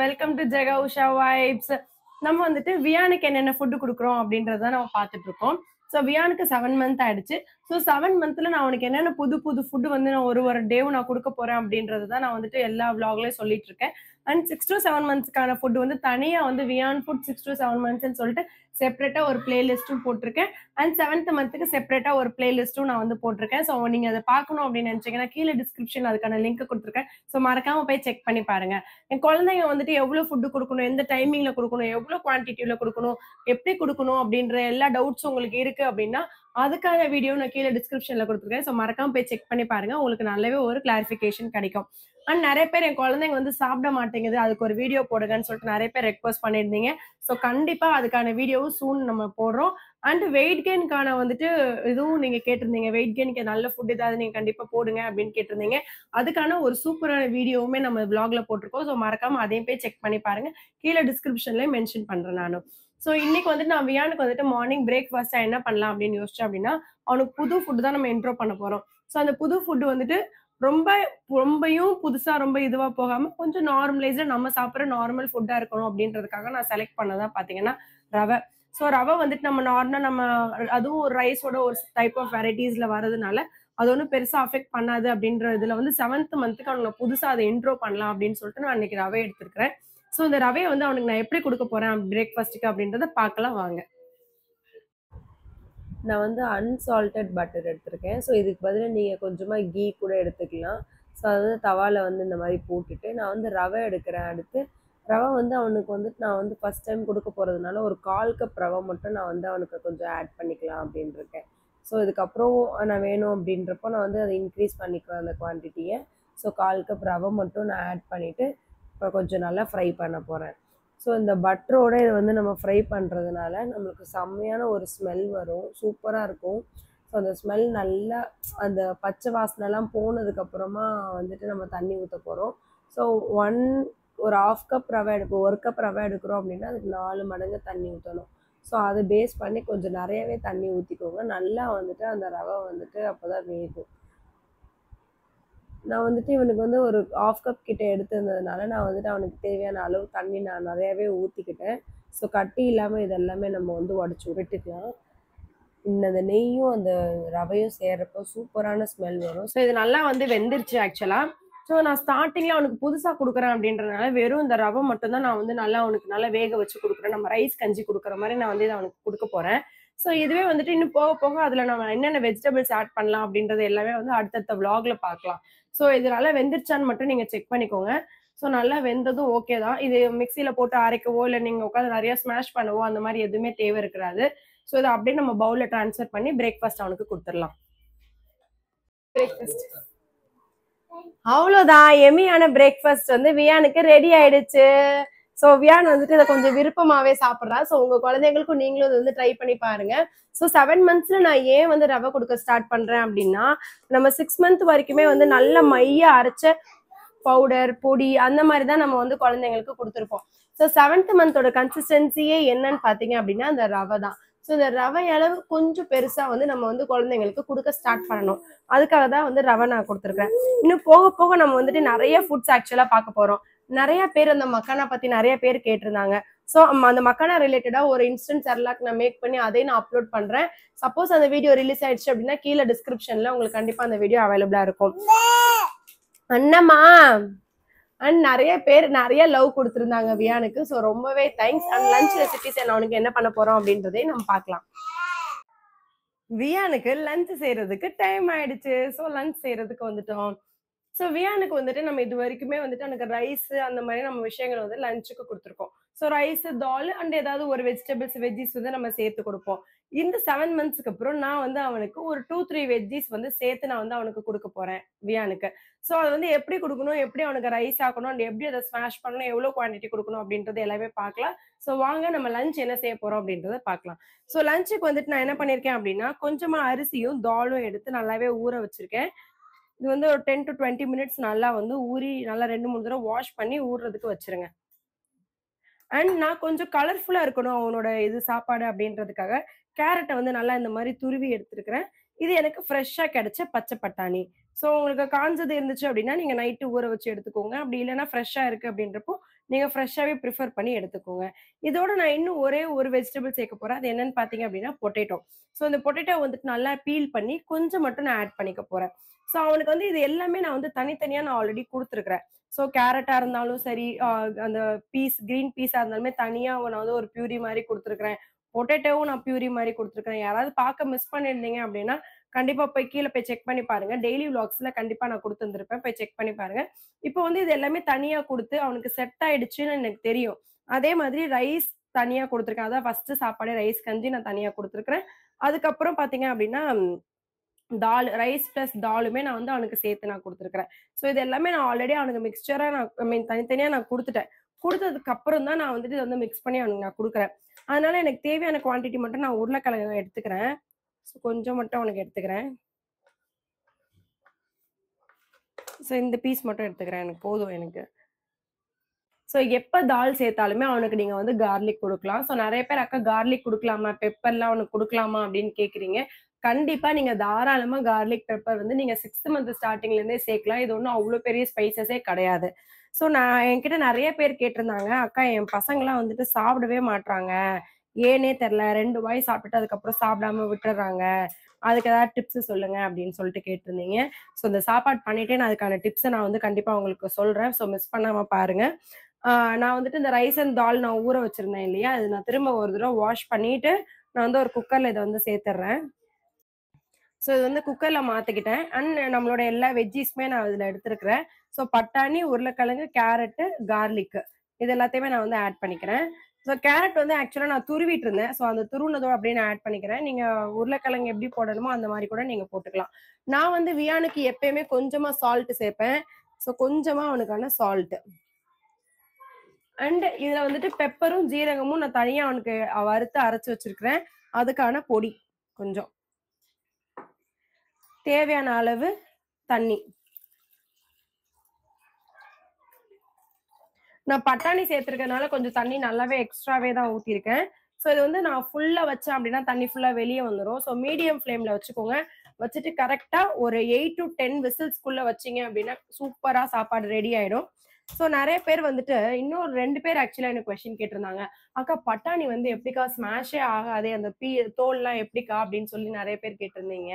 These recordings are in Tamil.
Welcome to Jega Usha vibes. நம்ம வந்துட்டு வியானுக்கு என்னென்ன ஃபுட் கொடுக்குறோம் அப்படின்றத நம்ம பார்த்துட்டு இருக்கோம். ஸோ வியானுக்கு 7 மந்த் ஆயிடுச்சு. ஸோ 7 மந்த்ல நான் அவனுக்கு என்னென்ன புது புது ஃபுட் வந்து நான் ஒரு டேவும் நான் கொடுக்க போறேன் அப்படின்றது தான் நான் வந்துட்டு எல்லா விளாக்லயும் சொல்லிட்டு இருக்கேன். அண்ட் 6 to 7 மந்த்ஸ்க்கான ஃபுட் வந்து தனியா வந்து வியான் ஃபுட் 6 to 7 மந்த்ஸ்ன்னு சொல்லிட்டு செப்பரேட்டா ஒரு பிளேலிஸ்ட்டும் போட்டிருக்கேன். அண்ட் 7th மந்த்துக்கு செப்பரேட்டா ஒரு பிளேலிஸ்ட்டும் நான் வந்து போட்டிருக்கேன். ஸோ நீங்க அதை பார்க்கணும் அப்படின்னு நினைச்சீங்கன்னா கீழே டிஸ்கிரிப்ஷன் அதுக்கான லிங்க் கொடுத்துருக்கேன். ஸோ மறக்காம போய் செக் பண்ணி பாருங்க. என் குழந்தைங்க வந்துட்டு எவ்வளவு ஃபுட் கொடுக்கணும், எந்த டைமிங்ல கொடுக்கணும், எவ்வளவு குவான்டிட்டியில கொடுக்கணும், எப்படி கொடுக்கணும் அப்படின்ற எல்லா டவுட்ஸும் உங்களுக்கு இருக்கு அப்படின்னா அதுக்கான வீடியோ நான் கீழே டிஸ்கிரிப்ஷன்ல கொடுத்துருக்கேன். ஸோ மறக்காம போய் செக் பண்ணி பாருங்க. உங்களுக்கு நல்லாவே ஒரு கிளாரிஃபிகேஷன் கிடைக்கும். அண்ட் நிறைய பேர் என் குழந்தைங்க வந்து சாப்பிட மாட்டேங்குது, அதுக்கு ஒரு வீடியோ போடுங்கன்னு சொல்லிட்டு நிறைய பேர் ரெக்வஸ்ட் பண்ணியிருந்தீங்க. ஸோ கண்டிப்பா அதுக்கான வீடியோவும் சூன் நம்ம போடுறோம். அண்ட் வெயிட் கெயின்கான வந்துட்டு இதுவும் நீங்க கேட்டிருந்தீங்க. வெயிட் கெயினுக்கு நல்ல ஃபுட் ஏதாவது நீங்க கண்டிப்பா போடுங்க அப்படின்னு கேட்டிருந்தீங்க. அதுக்கான ஒரு சூப்பரான வீடியோவுமே நம்ம விளாக்ல போட்டிருக்கோம். ஸோ மறக்காம அதையும் போய் செக் பண்ணி பாருங்க. கீழே டிஸ்கிரிப்ஷன்லயே மென்ஷன் பண்றேன் நானும். ஸோ இன்னைக்கு வந்துட்டு நான் வியானுக்கு வந்துட்டு மார்னிங் பிரேக்ஃபாஸ்டா என்ன பண்ணலாம் அப்படின்னு யோசிச்சேன் அப்படின்னா, அவனுக்கு புது ஃபுட் தான் நம்ம இன்ட்ரோ பண்ண போறோம். ஸோ அந்த புது ஃபுட் வந்துட்டு ரொம்ப ரொம்பயும் புதுசா ரொம்ப இதுவா போகாம கொஞ்சம் நார்மலைஸ்டா நம்ம சாப்பிடுற நார்மல் ஃபுட்டா இருக்கணும் அப்படின்றதுக்காக நான் செலக்ட் பண்ணதான் பாத்தீங்கன்னா ரவை. ஸோ ரவை வந்துட்டு நம்ம நார்மலா நம்ம அதுவும் ஒரு ரைஸோட ஒரு டைப் ஆஃப் வெரைட்டிஸ்ல வரதுனால அது ஒன்றும் பெருசா அஃபெக்ட் பண்ணாது அப்படின்ற இதுல வந்து 7th மந்த்துக்கு அவனுக்கு புதுசா அதை இன்ட்ரோ பண்ணலாம் அப்படின்னு சொல்லிட்டு நான் இன்னைக்கு ரவை எடுத்திருக்கிறேன். ஸோ இந்த ரவையை வந்து அவனுக்கு நான் எப்படி கொடுக்க போறேன் பிரேக்ஃபாஸ்ட்டுக்கு அப்படின்றத பார்க்கலாம் வாங்க. நான் வந்து அன்சால்டட் பட்டர் எடுத்திருக்கேன். ஸோ இதுக்கு பதிலாக நீங்கள் கொஞ்சமாக கீ கூட எடுத்துக்கலாம். ஸோ அது வந்து தவாவில் வந்து இந்த மாதிரி போட்டுட்டு நான் வந்து ரவை எடுக்கிறேன். அடுத்து ரவை வந்து அவனுக்கு வந்துட்டு நான் வந்து ஃபஸ்ட் டைம் கொடுக்க போகிறதுனால ஒரு 1/4 கப் ரவை மட்டும் நான் வந்து அவனுக்கு கொஞ்சம் ஆட் பண்ணிக்கலாம் அப்படின்னு இருக்கேன். ஸோ இதுக்கப்புறம் நான் வேணும் அப்படின்றப்போ நான் வந்து அதை இன்க்ரீஸ் பண்ணிக்குவேன் அந்த குவான்டிட்டியை. ஸோ 1/4 கப் ரவை மட்டும் நான் ஆட் பண்ணிவிட்டு இப்போ கொஞ்சம் நல்லா ஃப்ரை பண்ண போகிறேன். ஸோ இந்த பட்டரோட இதை வந்து நம்ம ஃப்ரை பண்ணுறதுனால நம்மளுக்கு செம்மையான ஒரு ஸ்மெல் வரும், சூப்பராக இருக்கும். ஸோ அந்த ஸ்மெல் நல்லா அந்த பச்சை வாசனைலாம் போனதுக்கப்புறமா வந்துட்டு நம்ம தண்ணி ஊற்ற போகிறோம். ஸோ ஒரு 1/2 கப் ரவை எடுப்போம். 1 கப் ரவை எடுக்கிறோம் அப்படின்னா அதுக்கு 4 மடங்கு தண்ணி ஊற்றணும். ஸோ அதை பேஸ் பண்ணி கொஞ்சம் நிறையவே தண்ணி ஊற்றிக்கோங்க. நல்லா வந்துட்டு அந்த ரவை வந்துட்டு அப்போ தான் வேகும். நான் வந்துட்டு இவனுக்கு வந்து ஒரு 1/2 கப் கிட்ட எடுத்திருந்ததுனால நான் வந்துட்டு அவனுக்கு தேவையான அளவு தண்ணி நான் நிறையாவே ஊற்றிக்கிட்டேன். ஸோ கட்டி இல்லாமல் இதெல்லாமே நம்ம வந்து உடச்சி விட்டுக்கலாம். அந்த நெய்யும் அந்த ரவையும் சேர்றப்போ சூப்பரான ஸ்மெல் வரும். ஸோ இது நல்லா வந்து வெந்துருச்சு ஆக்சுவலா. ஸோ நான் ஸ்டார்டிங்ல அவனுக்கு புதுசா கொடுக்குறேன் அப்படின்றதுனால வெறும் இந்த ரவை மட்டும் தான் நான் வந்து நல்லா அவனுக்கு நல்லா வேக வச்சு கொடுக்குறேன். நம்ம ரைஸ் கஞ்சி கொடுக்குற மாதிரி நான் வந்து இதை அவனுக்கு கொடுக்க போறேன். ஸோ இதுவே வந்துட்டு இன்னும் போக போக அதுல நம்ம என்னென்ன வெஜிடபிள்ஸ் ஆட் பண்ணலாம் அப்படின்றது எல்லாமே வந்து அடுத்தடுத்த விளாக்ல பார்க்கலாம். ஸோ இது நல்லா வெந்துருச்சான்னு மட்டும் நீங்க செக் பண்ணிக்கோங்க. ஸோ நல்லா வெந்ததும் ஓகே தான். இது மிக்சியில போட்டு அரைக்கவோ இல்லை நீங்க உட்காந்து நிறைய ஸ்மாஷ் பண்ணவோ அந்த மாதிரி எதுவுமே தேவை இருக்காது. ஸோ இதை அப்படியே நம்ம பவுல்ல டிரான்ஸ்ஃபர் பண்ணி பிரேக்ஃபாஸ்ட் அவனுக்கு கொடுத்துடலாம். பிரேக்ஃபாஸ்ட் அவ்வளவுதான். எமியான பிரேக்ஃபாஸ்ட் வந்து வியானுக்கு ரெடி ஆயிடுச்சு. ஸோ வியான் வந்துட்டு இதை கொஞ்சம் விருப்பமாவே சாப்பிட்றா. ஸோ உங்க குழந்தைங்களுக்கும் நீங்களும் இதை வந்து ட்ரை பண்ணி பாருங்க. ஸோ 7 மந்த்ஸ்ல நான் ஏன் வந்து ரவை கொடுக்க ஸ்டார்ட் பண்றேன் அப்படின்னா, நம்ம 6 மந்த் வரைக்குமே வந்து நல்ல மைய அரைச்ச பவுடர் பொடி அந்த மாதிரி தான் நம்ம வந்து குழந்தைங்களுக்கு கொடுத்துருப்போம். ஸோ 7th மந்தோட கன்சிஸ்டன்சியே என்னன்னு பாத்தீங்க அப்படின்னா அந்த ரவை தான். ஸோ இந்த ரவை அளவு கொஞ்சம் பெருசா வந்து நம்ம வந்து குழந்தைங்களுக்கு கொடுக்க ஸ்டார்ட் பண்ணணும். அதுக்காக தான் வந்து ரவை நான் கொடுத்துருக்கேன். இன்னும் போக போக நம்ம வந்துட்டு நிறைய ஃபுட்ஸ் ஆக்சுவலா பார்க்க போறோம். நிறைய பேர் அந்த மக்கானா பத்தி நிறைய பேர் கேட்டிருந்தாங்க. ஸோ அந்த மக்கானா ரிலேட்டடா ஒரு இன்ஸ்டன்ட் செர்லாக் நான் மேக் பண்ணி அதையும் நான் அப்லோட் பண்றேன். சப்போஸ் அந்த வீடியோ ரிலீஸ் ஆயிடுச்சு அப்படின்னா கீழே டிஸ்கிரிப்ஷன்ல உங்களுக்கு கண்டிப்பா அந்த வீடியோ அவைலபிளா இருக்கும். அண்ணம்மா அண்ட் நிறைய பேர் நிறைய லவ் கொடுத்துருந்தாங்க வியானுக்கு. ஸோ ரொம்பவே தேங்க்ஸ். அண்ட் லஞ்ச் ரெசிபிஸ் அவனுக்கு என்ன பண்ண போறோம் அப்படின்றதையும் நம்ம பார்க்கலாம். வியானுக்கு லஞ்ச் செய்யறதுக்கு டைம் ஆயிடுச்சு. ஸோ லஞ்ச் செய்யறதுக்கு வந்துட்டோம். ஸோ வியானுக்கு வந்துட்டு நம்ம இது வரைக்குமே வந்துட்டு எனக்கு ரைஸ் அந்த மாதிரி நம்ம விஷயங்கள் வந்து லஞ்சுக்கு கொடுத்துருக்கோம். ஸோ ரைஸ் தால் அண்ட் ஏதாவது ஒரு வெஜ்ஜிஸ் வந்து நம்ம சேர்த்து கொடுப்போம். இந்த 7 மந்த்ஸ்க்கு அப்புறம் நான் வந்து அவனுக்கு ஒரு 2-3 வெஜ்ஜிஸ் வந்து சேர்த்து நான் வந்து அவனுக்கு கொடுக்க போறேன் வியானுக்கு. ஸோ அது வந்து எப்படி கொடுக்கணும், எப்படி அவனுக்கு ரைஸ் ஆக்கணும் அண்ட் எப்படி அதை ஸ்மாஷ் பண்ணணும், எவ்வளவு குவான்டிட்டி கொடுக்கணும் அப்படின்றது எல்லாமே பார்க்கலாம். ஸோ வாங்க நம்ம லஞ்ச் என்ன செய்ய போறோம் அப்படின்றத பார்க்கலாம். ஸோ லஞ்சுக்கு வந்துட்டு நான் என்ன பண்ணிருக்கேன் அப்படின்னா கொஞ்சமா அரிசியும் தாலும் எடுத்து நல்லாவே ஊற வச்சிருக்கேன். இது வந்து ஒரு 10 to 20 மினிட்ஸ் நல்லா வந்து ஊறி நல்லா 2-3 தடவை வாஷ் பண்ணி ஊறுறதுக்கு வச்சிருங்க. அண்ட் நான் கொஞ்சம் கலர்ஃபுல்லா இருக்கணும் அவனோட இது சாப்பாடு அப்படின்றதுக்காக கேரட்டை வந்து நல்லா இந்த மாதிரி துருவி எடுத்துருக்கிறேன். இது எனக்கு ஃப்ரெஷ்ஷா கிடைச்ச பச்சை பட்டாணி. ஸோ உங்களுக்கு காஞ்சது இருந்துச்சு அப்படின்னா, நீங்க நைட்டு ஊற வச்சு எடுத்துக்கோங்க. அப்படி இல்லன்னா ஃப்ரெஷ்ஷா இருக்கு அப்படின்றப்போ, நீங்க ஃப்ரெஷ்ஷாவே ப்ரிஃபர் பண்ணி எடுத்துக்கோங்க. இதோட நான் இன்னும் ஒரே ஒரு வெஜிடபிள் சேர்க்க போறேன். அது என்னன்னு பார்த்தீங்க அப்படின்னா, பொட்டேட்டோ. ஸோ இந்த பொட்டேட்டோ வந்துட்டு நல்லா பீல் பண்ணி கொஞ்சம் மட்டும் நான் ஆட் பண்ணிக்க போறேன். ஸோ அவனுக்கு வந்து இது எல்லாமே நான் வந்து தனித்தனியா நான் ஆல்ரெடி குடுத்துருக்கிறேன். ஸோ கேரட்டா இருந்தாலும் சரி, அந்த கிரீன் பீஸா இருந்தாலுமே தனியா நான் வந்து ஒரு பியூரி மாரி குடுத்துருக்கிறேன். பொட்டேட்டோவும் நான் பியூரி மாரி குடுத்துருக்கிறேன். யாராவது பார்க்க மிஸ் பண்ணியிருந்தீங்க அப்படின்னா, கண்டிப்பா போய் கீழ போய் செக் பண்ணி பாருங்க. டெய்லி விளாக்ஸ்ல கண்டிப்பா நான் குடுத்திருந்திருப்பேன். போய் செக் பண்ணி பாருங்க. இப்போ வந்து இது எல்லாமே தனியா குடுத்து அவனுக்கு செட் ஆயிடுச்சுன்னு எனக்கு தெரியும். அதே மாதிரி ரைஸ் தனியா குடுத்துருக்கேன். அதான் ஃபர்ஸ்ட்டு சாப்பாடே ரைஸ் கஞ்சி நான் தனியா குடுத்துருக்கிறேன். அதுக்கப்புறம் பார்த்தீங்க அப்படின்னா, ரைஸ் பிளஸ் தாலுமே நான் வந்து அவனுக்கு சேர்த்து நான் குடுத்துருக்கிறேன். ஸோ இது எல்லாமே நான் ஆல்ரெடி அவனுக்கு மிக்ஸ்சரா ஐ மீன் தனித்தனியா நான் குடுத்துட்டேன். குடுத்ததுக்கு அப்புறம் தான் நான் வந்துட்டு இத வந்து மிக்ஸ் பண்ணி அவனுக்கு நான் குடுக்குறேன். அதனால எனக்கு தேவையான குவான்டிட்டி மட்டும் நான் உருளைக்கிழங்கு எடுத்துக்கிறேன். ஸோ கொஞ்சம் மட்டும் அவனுக்கு எடுத்துக்கிறேன். ஸோ இந்த பீஸ் மட்டும் எடுத்துக்கிறேன். எனக்கு போதும் எனக்கு. ஸோ எப்ப தால் சேர்த்தாலுமே அவனுக்கு நீங்க வந்து கார்லிக் குடுக்கலாம். ஸோ நெறைய பேர் அக்கா கார்லிக் குடுக்கலாமா? பெப்பர்லாம் அவனுக்கு குடுக்கலாமா? அப்படின்னு கேட்கிறீங்க. கண்டிப்பா நீங்க தாராளமா கார்லிக் பெப்பர் வந்து நீங்க 6த் மந்த் ஸ்டார்ட்டிங்ல இருந்தே சேர்க்கலாம். இது ஒண்ணும் அவ்ளோ பெரிய ஸ்பைசஸே கிடையாது. ஸோ என்கிட்ட நெறைய பேர் கேட்டிருந்தாங்க, "அக்கா என் பசங்கலாம் வந்துட்டு சாப்பிடவே மாட்றாங்க. ஏன்னே தெரியல. 2 வாய் சாப்பிட்டுட்டு அதுக்கப்புறம் சாப்பிடாம விட்டுர்றாங்க. அதுக்கு ஏதாவது டிப்ஸ் சொல்லுங்க" அப்படின்னு சொல்லிட்டு கேட்டிருந்தீங்க. ஸோ இந்த சாப்பாடு பண்ணிட்டே நான் அதுக்கான டிப்ஸ நான் வந்து கண்டிப்பா உங்களுக்கு சொல்றேன். ஸோ மிஸ் பண்ணாம பாருங்க. ஆ நான் வந்துட்டு இந்த ரைஸ் அண்ட் தால் நான் ஊற வச்சிருந்தேன் இல்லையா? அது நான் திரும்ப ஒரு தடவ வாஷ் பண்ணிட்டு, நான் வந்து ஒரு குக்கர்ல இத வந்து சேர்த்துர்றேன். ஸோ இது வந்து குக்கர்ல மாத்திக்கிட்டேன். நம்மளோட எல்லா வெஜ்ஜீஸுமே நான் இதுல எடுத்திருக்கிறேன். ஸோ பட்டாணி, உருளைக்கிழங்கு, கேரட்டு, கார்லிக்கு இது எல்லாத்தையுமே நான் வந்து ஆட் பண்ணிக்கிறேன். ஸோ கேரட் வந்து ஆக்சுவலா நான் துருவிட்டு இருந்தேன். ஸோ அந்த துருவுனதோட அப்படியே நான் ஆட் பண்ணிக்கிறேன். நீங்க உருளைக்கிழங்கு எப்படி போடணுமோ அந்த மாரி கூட நீங்க போட்டுக்கலாம். நான் வந்து வியானுக்கு எப்பயுமே கொஞ்சமா சால்ட் சேர்ப்பேன். ஸோ கொஞ்சமா அவனுக்கான சால்ட். இதுல வந்துட்டு பெப்பரும், ஜீரகமும் நான் தனியா அவனுக்கு வறுத்து அரைச்சு வச்சிருக்கிறேன். அதுக்கான பொடி கொஞ்சம். தேவையான அளவு தண்ணி. நான் பட்டாணி சேர்த்திருக்கனால கொஞ்சம் தண்ணி நல்லாவே எக்ஸ்ட்ராவே தான் ஊத்தியிருக்கேன். ஸோ இது வந்து நான் ஃபுல்லா வச்சேன் அப்படின்னா தண்ணி ஃபுல்லா வெளிய வந்துரும். ஸோ மீடியம் ஃப்ளேம்ல வச்சுக்கோங்க. வச்சுட்டு கரெக்ட்டா ஒரு 8 to 10 விசில்ஸ்க்குள்ள வச்சீங்க அப்படின்னா, சூப்பரா சாப்பாடு ரெடி ஆயிடும். ஸோ நெறைய பேர் வந்துட்டு இன்னும் 2 பேர் ஆக்சுவலா எனக்கு கொஸ்டின் கேட்டிருந்தாங்க. "அக்கா பட்டாணி வந்து எப்படிக்கா ஸ்மாஷே ஆகாதே, அந்த தோல்லாம் எப்படிக்கா?" அப்படின்னு சொல்லி நெறைய பேர் கேட்டிருந்தீங்க.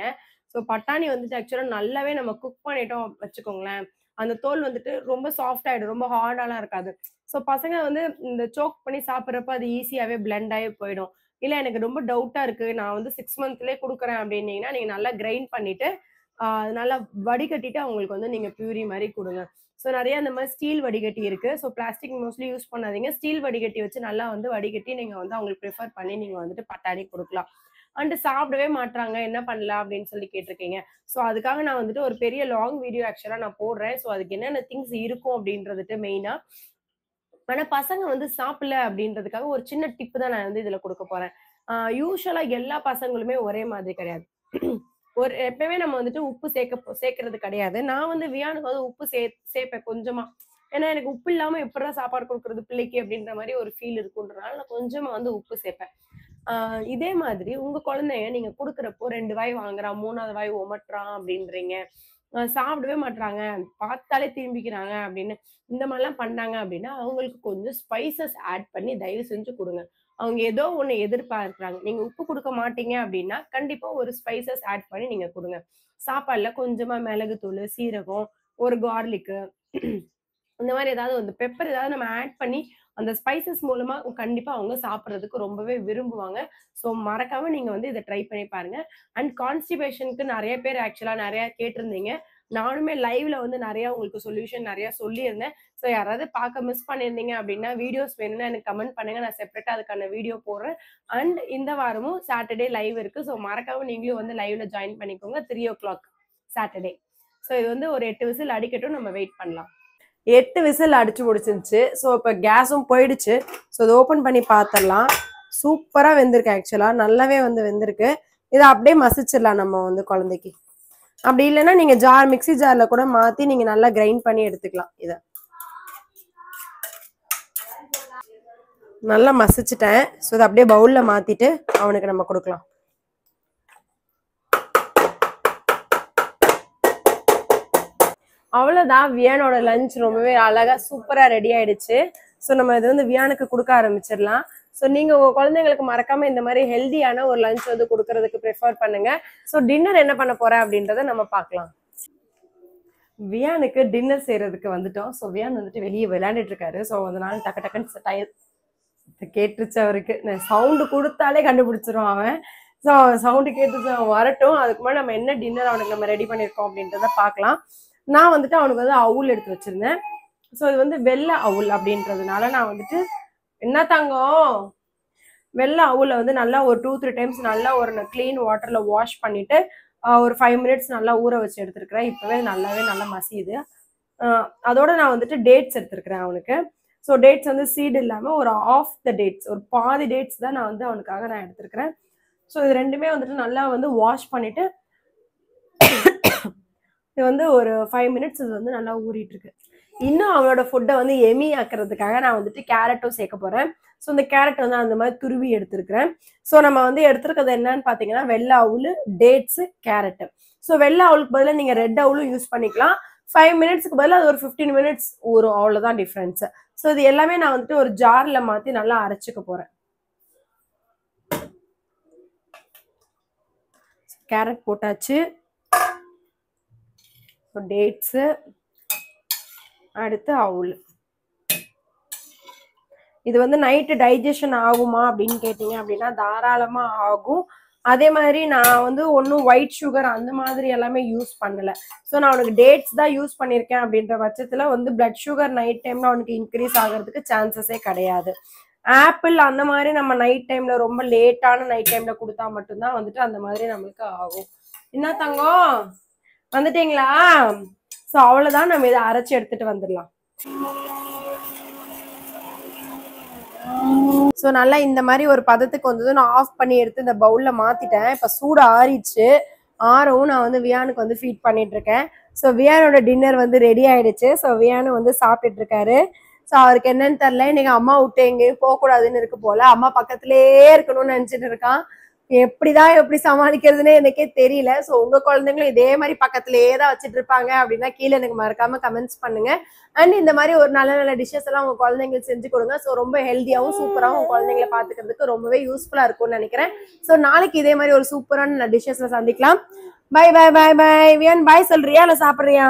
ஸோ பட்டாணி வந்துட்டு ஆக்சுவலா நல்லாவே நம்ம குக் பண்ணிட்டோம் வச்சுக்கோங்களேன், அந்த தோல் வந்துட்டு ரொம்ப சாஃப்ட் ஆயிடும். ரொம்ப ஹார்டாலாம் இருக்காது. ஸோ பசங்க வந்து இந்த சோக் பண்ணி சாப்பிடுறப்ப அது ஈஸியாவே பிளெண்ட் ஆயி போயிடும். இல்ல எனக்கு ரொம்ப டவுட்டா இருக்கு. நான் வந்து 6 மந்த்லயே குடுக்குறேன் அப்டின்னீங்கன்னா, நீங்க நல்லா கிரைண்ட் பண்ணிட்டு, நல்லா வடிகட்டிட்டு அவங்களுக்கு வந்து நீங்க பியூரி மாரி குடுங்க. ஸோ நெறைய அந்த மாரி ஸ்டீல் வடிகட்டி இருக்கு. ஸோ பிளாஸ்டிக் மோஸ்ட்லி யூஸ் பண்ணாதீங்க. ஸ்டீல் வடிகட்டி வச்சு நல்லா வந்து வடிகட்டி நீங்க வந்து அவங்களுக்கு பிரிஃபர் பண்ணி நீங்க வந்துட்டு பட்டாணி குடுக்கலாம். சாப்பிடவே மாட்றாங்க. என்ன பண்ணலாம் அப்டின்னு சொல்லி கேட்டிருக்கீங்க. ஸோ அதுக்காக நான் வந்துட்டு ஒரு பெரிய லாங் வீடியோ ஆக்சுவலா நான் போடுறேன். ஸோ அதுக்கு என்னென்ன திங்ஸ் இருக்கும் அப்டின்றதுட்டு மெயினா. ஆனா பசங்க வந்து சாப்பிடல அப்படின்றதுக்காக ஒரு சின்ன டிப் தான் நான் வந்து இதுல குடுக்க போறேன். யூசுவலா எல்லா பசங்களுமே ஒரே மாதிரி கிடையாது. எப்பவுமே நம்ம வந்துட்டு உப்பு சேர்க்கிறது கிடையாது. நான் வந்து வியானுக்கு வந்து உப்பு சேர்ப்பேன் கொஞ்சமா. ஏன்னா எனக்கு உப்பு இல்லாம எப்புட்றா சாப்பாடு குடுக்குறது பிள்ளைக்கு அப்படின்ற மாரி ஒரு ஃபீல் இருக்குன்றனால நான் கொஞ்சமா வந்து உப்பு சேர்ப்பேன். இதே மாதிரி உங்க குழந்தைய நீங்க குடுக்குறப்போ 2 வாய் வாங்குறான், 3வது வாய் ஒமட்டுறான் அப்படின்றீங்க. சாப்பிடவே மாட்றாங்க, பார்த்தாலே திரும்பிக்கிறாங்க அப்படின்னு இந்த மாரிலாம் பண்ணாங்க அப்படின்னா, அவங்களுக்கு கொஞ்சம் ஸ்பைசஸ் ஆட் பண்ணி தயவு செஞ்சு குடுங்க. அவங்க ஏதோ ஒண்ணு எதிர்பார்க்கிறாங்க. நீங்க உப்பு குடுக்க மாட்டீங்க அப்படின்னா, கண்டிப்பா ஒரு ஸ்பைசஸ் ஆட் பண்ணி நீங்க குடுங்க. சாப்பாடுல கொஞ்சமா மிளகுத்தூளு, சீரகம், ஒரு கார்லிக்கு இந்த மாரி ஏதாவது வந்து பெப்பர் ஏதாவது நம்ம ஆட் பண்ணி, அந்த ஸ்பைசஸ் மூலமா கண்டிப்பா அவங்க சாப்பிடுறதுக்கு ரொம்பவே விரும்புவாங்க. ஸோ மறக்காம நீங்க வந்து இத ட்ரை பண்ணி பாருங்க. கான்ஸ்டிபேஷனுக்கு நெறைய பேர் ஆக்சுவலா நெறைய கேட்டிருந்தீங்க. நானுமே லைவ்ல வந்து நெறைய உங்களுக்கு சொல்யூஷன் நெறைய சொல்லியிருந்தேன். ஸோ யாராவது பார்க்க மிஸ் பண்ணியிருந்தீங்க அப்படின்னா, வீடியோஸ் வேணும்னா எனக்கு கமெண்ட் பண்ணுங்க. நான் செப்பரேட்டா அதுக்கான வீடியோ போடுறேன். இந்த வாரமும் சாட்டர்டே லைவ் இருக்கு. ஸோ மறக்காம நீங்களும் வந்து லைவ்ல ஜாயின் பண்ணிக்கோங்க. 3:00 சாட்டர்டே. ஸோ இது வந்து ஒரு 8 விசில் அடிக்கட்டும். நம்ம வெயிட் பண்ணலாம். 8 விசில் அடிச்சு முடிச்சிருச்சு. ஸோ இப்போ கேஸும் போயிடுச்சு. ஸோ இதை ஓப்பன் பண்ணி பார்த்துடலாம். சூப்பரா வெந்திருக்கு ஆக்சுவலா. நல்லாவே வந்து வெந்திருக்கு. இதை அப்படியே மசிச்சிடலாம் நம்ம வந்து குழந்தைக்கு. அப்படி இல்லைன்னா நீங்க மிக்ஸி ஜார்ல கூட மாத்தி நீங்க நல்லா கிரைண்ட் பண்ணி எடுத்துக்கலாம். இதை நல்லா மசிச்சுட்டேன். ஸோ இதை அப்படியே பவுல்ல மாத்திட்டு அவனுக்கு நம்ம கொடுக்கலாம். அவ்வளவுதான், வியானோட லஞ்ச் ரொம்பவே அழகா சூப்பரா ரெடி ஆயிடுச்சு. ஸோ நம்ம இது வந்து வியானுக்கு கொடுக்க ஆரம்பிச்சிடலாம். ஸோ நீங்க உங்க குழந்தைங்களுக்கு மறக்காம இந்த மாதிரி ஹெல்தியான ஒரு லஞ்ச் வந்து கொடுக்கறதுக்கு ப்ரிஃபர் பண்ணுங்க. ஸோ டின்னர் என்ன பண்ண போறேன் அப்படின்றத நம்ம பார்க்கலாம். வியானுக்கு டின்னர் செய்யறதுக்கு வந்துட்டோம். ஸோ வியான் வந்துட்டு வெளியே விளையாண்டுட்டு இருக்காரு. ஸோ அதனால டக்கு டக்குன்னு கேட்டுருச்சு அவருக்கு. நான் சவுண்டு கொடுத்தாலே கண்டுபிடிச்சிரும் அவன். ஸோ சவுண்டு கேட்டுச்சு, அவன் வரட்டும். அதுக்கு முன்னாடி நம்ம என்ன டின்னர் அவனுக்கு நம்ம ரெடி பண்ணியிருக்கோம் அப்படின்றத பார்க்கலாம். நான் வந்துட்டு அவனுக்கு வந்து அவுல் எடுத்து வச்சிருந்தேன். ஸோ இது வந்து வெள்ளை அவுல் அப்படின்றதுனால நான் வந்துட்டு என்ன தங்கம், வெள்ளை அவுல வந்து நல்லா ஒரு 2-3 டைம்ஸ் நல்லா ஒரு கிளீன் வாட்டர்ல வாஷ் பண்ணிட்டு ஒரு 5 மினிட்ஸ் நல்லா ஊற வச்சு எடுத்துருக்கிறேன். இப்பவே நல்லா மசியுது. அதோட நான் வந்துட்டு டேட்ஸ் எடுத்துருக்கிறேன் அவனுக்கு. ஸோ டேட்ஸ் வந்து சீடு இல்லாம ஒரு ஆஃப் த டேட்ஸ், ஒரு பாதி டேட்ஸ் தான் நான் வந்து அவனுக்காக நான் எடுத்துருக்கிறேன். ஸோ இது ரெண்டுமே வந்துட்டு நல்லா வந்து வாஷ் பண்ணிட்டு இது வந்து ஒரு 5 மினிட்ஸ் இது வந்து நல்லா ஊறிட்டு இருக்கு. இன்னும் அவனோட ஃபுட்டை வந்து எமி ஆக்குறதுக்காக நான் வந்துட்டு கேரட்டும் சேர்க்க போறேன். ஸோ இந்த கேரட் வந்து அந்த மாதிரி துருவி எடுத்துருக்கிறேன். ஸோ நம்ம வந்து எடுத்துருக்கிறது என்னன்னு பார்த்தீங்கன்னா வெள்ளை அவுல், டேட்ஸ், கேரட். ஸோ வெள்ளை அவுலுக்கு பதிலாக நீங்க ரெட் அவுலும் யூஸ் பண்ணிக்கலாம். 5 மினிட்ஸ்க்கு பதிலாக அது ஒரு 15 மினிட்ஸ் ஊறும், அவ்வளோதான் டிஃப்ரென்ஸ். ஸோ இது எல்லாமே நான் வந்துட்டு ஒரு ஜார்ல மாற்றி நல்லா அரைச்சிக்க போறேன். கேரட் போட்டாச்சு, டேட்ஸு, அடுத்து அவுல். இது வந்து நைட்டு டைஜஷன் ஆகுமா அப்படின்னு கேட்டீங்க அப்படின்னா தாராளமா ஆகும். அதே மாதிரி நான் வந்து ஒன்றும் ஒயிட் சுகர் அந்த மாதிரி எல்லாமே யூஸ் பண்ணல. ஸோ நான் அவனுக்கு டேட்ஸ் தான் யூஸ் பண்ணியிருக்கேன். அப்படின்ற பட்சத்தில் வந்து பிளட் சுகர் நைட் டைம்ல அவனுக்கு இன்க்ரீஸ் ஆகிறதுக்கு சான்சஸே கிடையாது. ஆப்பிள் அந்த மாதிரி நம்ம நைட் டைம்ல ரொம்ப லேட்டான நைட் டைம்ல கொடுத்தா மட்டும்தான் வந்துட்டு அந்த மாதிரி நம்மளுக்கு ஆகும். என்ன தங்கம் வந்துட்டீங்களா? ஸோ அவ்வளோதான், நம்ம இதை அரைச்சி எடுத்துட்டு வந்துடலாம். ஸோ நல்லா இந்த மாதிரி ஒரு பதத்துக்கு வந்தது நான் ஆஃப் பண்ணி எடுத்து இந்த பவுல்ல மாத்திட்டேன். இப்போ சூடு ஆறிடுச்சு. ஆறவும் நான் வந்து வியானுக்கு வந்து ஃபீட் பண்ணிட்டு இருக்கேன். ஸோ வியானோட டின்னர் வந்து ரெடி ஆயிடுச்சு. ஸோ வியானு வந்து சாப்பிட்டுட்டு இருக்காரு. ஸோ அவருக்கு என்னன்னு தெரியல, இன்னைக்கு அம்மா விட்டு எங்கேயும் போகக்கூடாதுன்னு இருக்கு போல. அம்மா பக்கத்திலேயே இருக்கணும்னு நினைச்சிட்டு இருக்கான். எப்படி சமாளிக்கிறதுன்னு எனக்கே தெரியல. ஸோ உங்க குழந்தைங்களும் இதே மாதிரி பக்கத்திலேயே தான் வச்சுட்டு இருப்பாங்க அப்படின்னா கீழே எனக்கு மறக்காம கமெண்ட்ஸ் பண்ணுங்க. அண்ட் இந்த மாதிரி ஒரு நல்ல டிஷ்ஷஸ் எல்லாம் உங்க குழந்தைங்களுக்கு செஞ்சு கொடுங்க. ஸோ ரொம்ப ஹெல்த்தியாகவும் சூப்பராகவும் உங்க குழந்தைங்களை பார்த்துக்கிறதுக்கு ரொம்பவே யூஸ்ஃபுல்லா இருக்கும்னு நினைக்கிறேன். ஸோ நாளைக்கு இதே மாதிரி ஒரு சூப்பரான டிஷ்ஷஸ்ல சந்திக்கலாம். Bye bye bye bye. Viyaan bye சொல்றியா இல்லை சாப்பிட்றியா?